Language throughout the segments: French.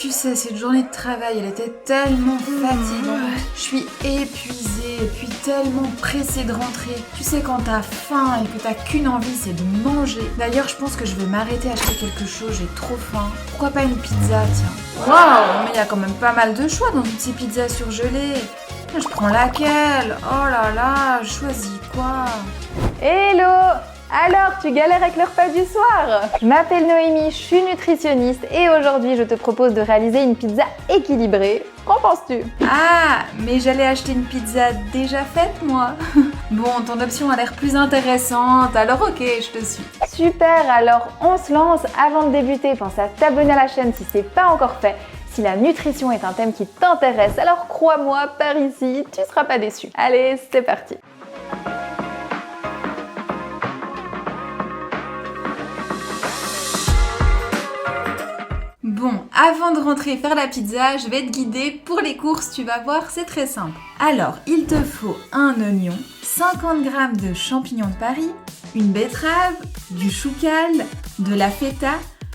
tu sais, cette journée de travail, elle était tellement fatigante. Je suis épuisée et puis tellement pressée de rentrer. Tu sais, quand t'as faim et que t'as qu'une envie, c'est de manger. D'ailleurs, je pense que je vais m'arrêter à acheter quelque chose, j'ai trop faim. Pourquoi pas une pizza, tiens. Waouh, mais il y a quand même pas mal de choix dans toutes ces pizzas surgelées. Je prends laquelle? Oh là là, je choisis quoi? Hello! Alors, tu galères avec le repas du soir? Je m'appelle Noémie, je suis nutritionniste et aujourd'hui je te propose de réaliser une pizza équilibrée. Qu'en penses-tu? Ah, mais j'allais acheter une pizza déjà faite, moi. Bon, ton option a l'air plus intéressante, alors ok, je te suis. Super, alors on se lance. Avant de débuter, pense à t'abonner à la chaîne si c'est pas encore fait. Si la nutrition est un thème qui t'intéresse, alors crois-moi, par ici, tu seras pas déçu. Allez, c'est parti! Bon, avant de rentrer faire la pizza, je vais te guider pour les courses, tu vas voir, c'est très simple. Alors, il te faut un oignon, 50 g de champignons de Paris, une betterave, du choucal, de la feta,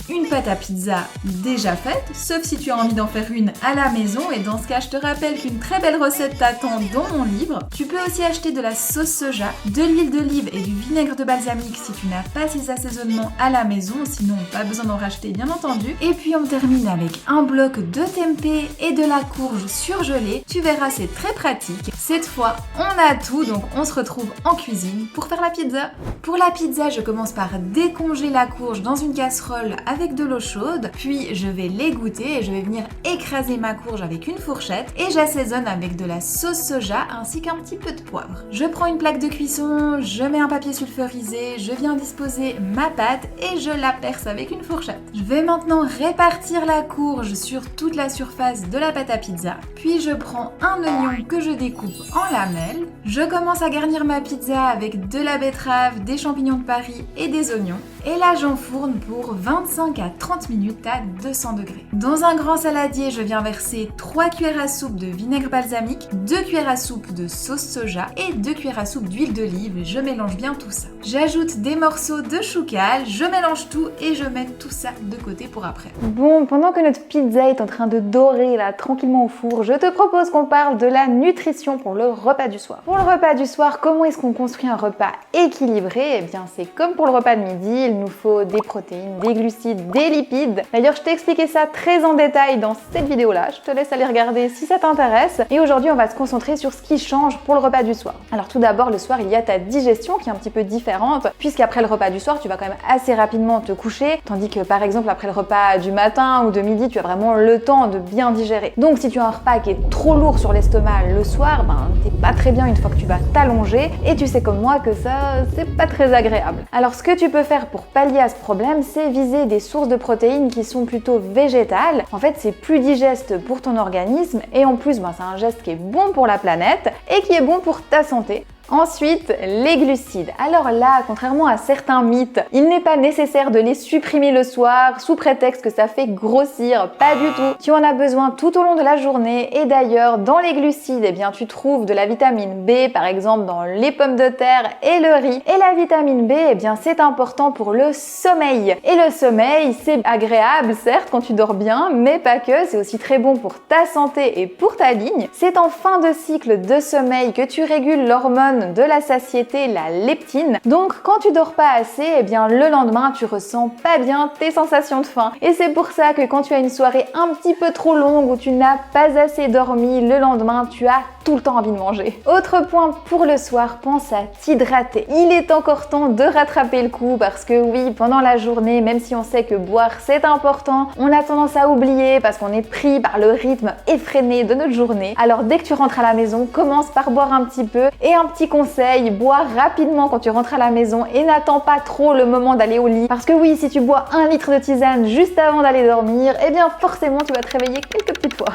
une pâte à pizza déjà faite, sauf si tu as envie d'en faire une à la maison, et dans ce cas, je te rappelle qu'une très belle recette t'attend dans mon livre. Tu peux aussi acheter de la sauce soja, de l'huile d'olive et du vinaigre de balsamique si tu n'as pas ces assaisonnements à la maison, sinon pas besoin d'en racheter bien entendu. Et puis on termine avec un bloc de tempeh et de la courge surgelée. Tu verras, c'est très pratique. Cette fois, on a tout, donc on se retrouve en cuisine pour faire la pizza. Pour la pizza, je commence par décongeler la courge dans une casserole avec de l'eau chaude, puis je vais l'égoutter et je vais venir écraser ma courge avec une fourchette et j'assaisonne avec de la sauce soja ainsi qu'un petit peu de poivre. Je prends une plaque de cuisson, je mets un papier sulfurisé, je viens disposer ma pâte et je la perce avec une fourchette. Je vais maintenant répartir la courge sur toute la surface de la pâte à pizza, puis je prends un oignon que je découpe en lamelles. Je commence à garnir ma pizza avec de la betterave, des champignons de Paris et des oignons. Et là, j'enfourne pour 25 à 30 minutes à 200 degrés. Dans un grand saladier, je viens verser 3 cuillères à soupe de vinaigre balsamique, 2 cuillères à soupe de sauce soja et 2 cuillères à soupe d'huile d'olive et je mélange bien tout ça. J'ajoute des morceaux de choucal, je mélange tout et je mets tout ça de côté pour après. Bon, pendant que notre pizza est en train de dorer là tranquillement au four, je te propose qu'on parle de la nutrition pour le repas du soir. Pour le repas du soir, comment est-ce qu'on construit un repas équilibré? Eh bien, c'est comme pour le repas de midi, il nous faut des protéines, des glucides, des lipides. D'ailleurs, je t'ai expliqué ça très en détail dans cette vidéo-là. Je te laisse aller regarder si ça t'intéresse. Et aujourd'hui, on va se concentrer sur ce qui change pour le repas du soir. Alors tout d'abord, le soir, il y a ta digestion qui est un petit peu différente, puisqu'après le repas du soir, tu vas quand même assez rapidement te coucher, tandis que par exemple, après le repas du matin ou de midi, tu as vraiment le temps de bien digérer. Donc si tu as un repas qui est trop lourd sur l'estomac le soir, t'es pas très bien une fois que tu vas t'allonger, et tu sais comme moi que ça, c'est pas très agréable. Alors ce que tu peux faire pour pallier à ce problème, c'est viser des sources de protéines qui sont plutôt végétales. En fait, c'est plus digeste pour ton organisme et en plus, c'est un geste qui est bon pour la planète et qui est bon pour ta santé. Ensuite, les glucides. Alors là, contrairement à certains mythes, il n'est pas nécessaire de les supprimer le soir sous prétexte que ça fait grossir. Pas du tout. Tu en as besoin tout au long de la journée et d'ailleurs, dans les glucides, tu trouves de la vitamine B, par exemple dans les pommes de terre et le riz. Et la vitamine B, c'est important pour le sommeil. Et le sommeil, c'est agréable, certes, quand tu dors bien, mais pas que. C'est aussi très bon pour ta santé et pour ta ligne. C'est en fin de cycle de sommeil que tu régules l'hormone de la satiété, la leptine. Donc quand tu dors pas assez, le lendemain tu ressens pas bien tes sensations de faim. Et c'est pour ça que quand tu as une soirée un petit peu trop longue où tu n'as pas assez dormi, le lendemain tu as tout le temps envie de manger. Autre point pour le soir, pense à t'hydrater. Il est encore temps de rattraper le coup parce que oui, pendant la journée, même si on sait que boire c'est important, on a tendance à oublier parce qu'on est pris par le rythme effréné de notre journée. Alors dès que tu rentres à la maison, commence par boire un petit peu. Et un petit conseil, bois rapidement quand tu rentres à la maison et n'attends pas trop le moment d'aller au lit. Parce que oui, si tu bois 1 litre de tisane juste avant d'aller dormir, forcément tu vas te réveiller quelques petites fois.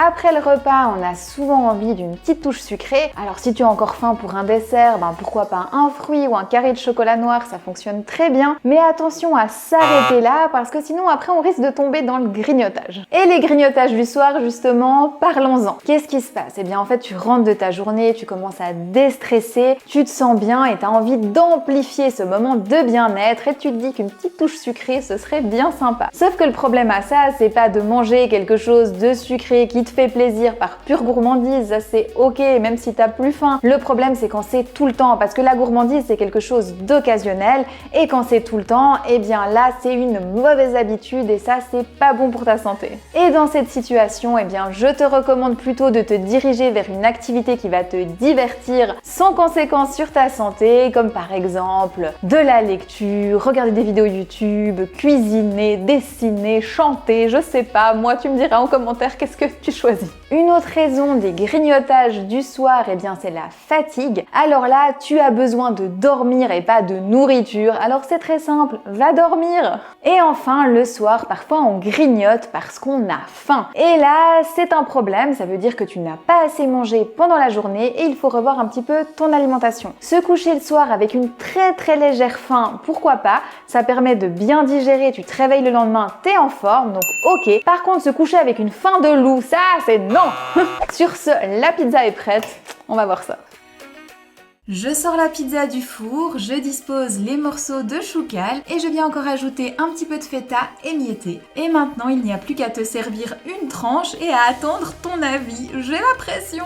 Après le repas, on a souvent envie envie d'une petite touche sucrée. Alors si tu as encore faim pour un dessert, pourquoi pas un fruit ou un carré de chocolat noir, ça fonctionne très bien. Mais attention à s'arrêter là parce que sinon après on risque de tomber dans le grignotage. Et les grignotages du soir justement, parlons-en. Qu'est-ce qui se passe? Eh bien en fait tu rentres de ta journée, tu commences à déstresser, tu te sens bien et tu as envie d'amplifier ce moment de bien-être et tu te dis qu'une petite touche sucrée ce serait bien sympa. Sauf que le problème à ça, c'est pas de manger quelque chose de sucré qui te fait plaisir par pure gourmandise, ça c'est ok même si t'as plus faim. Le problème c'est quand c'est tout le temps parce que la gourmandise c'est quelque chose d'occasionnel et quand c'est tout le temps, eh bien là c'est une mauvaise habitude et ça c'est pas bon pour ta santé. Et dans cette situation, eh bien je te recommande plutôt de te diriger vers une activité qui va te divertir sans conséquence sur ta santé, comme par exemple de la lecture, regarder des vidéos YouTube, cuisiner, dessiner, chanter, je sais pas, moi tu me diras en commentaire qu'est-ce que tu choisis. Une autre raison des grignotages du soir, eh bien c'est la fatigue. Alors là, tu as besoin de dormir et pas de nourriture, alors c'est très simple, va dormir. Et enfin, le soir, parfois on grignote parce qu'on a faim. Et là, c'est un problème, ça veut dire que tu n'as pas assez mangé pendant la journée et il faut revoir un petit peu ton alimentation. Se coucher le soir avec une très légère faim, pourquoi pas, ça permet de bien digérer, tu te réveilles le lendemain, t'es en forme, donc ok. Par contre, se coucher avec une faim de loup, ça c'est non. Sur ce, la pizza est prête, on va voir ça. Je sors la pizza du four, je dispose les morceaux de choucal et je viens encore ajouter un petit peu de feta émietté. Et maintenant, il n'y a plus qu'à te servir une tranche et à attendre ton avis. J'ai la pression.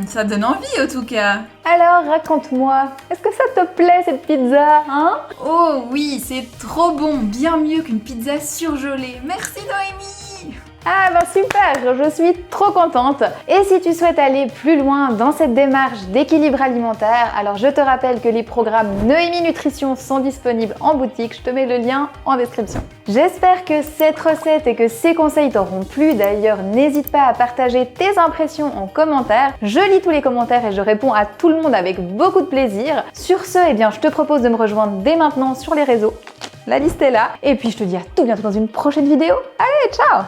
Ça donne envie en tout cas. Alors, raconte-moi, est-ce que ça te plaît cette pizza, hein? Oh oui, c'est trop bon, bien mieux qu'une pizza surgelée. Merci Noémie. Ah super, je suis trop contente. Et si tu souhaites aller plus loin dans cette démarche d'équilibre alimentaire, alors je te rappelle que les programmes Noémie Nutrition sont disponibles en boutique, je te mets le lien en description. J'espère que cette recette et que ces conseils t'auront plu. D'ailleurs, n'hésite pas à partager tes impressions en commentaire. Je lis tous les commentaires et je réponds à tout le monde avec beaucoup de plaisir. Sur ce, eh bien, je te propose de me rejoindre dès maintenant sur les réseaux. La liste est là. Et puis je te dis à tout bientôt dans une prochaine vidéo. Allez, ciao!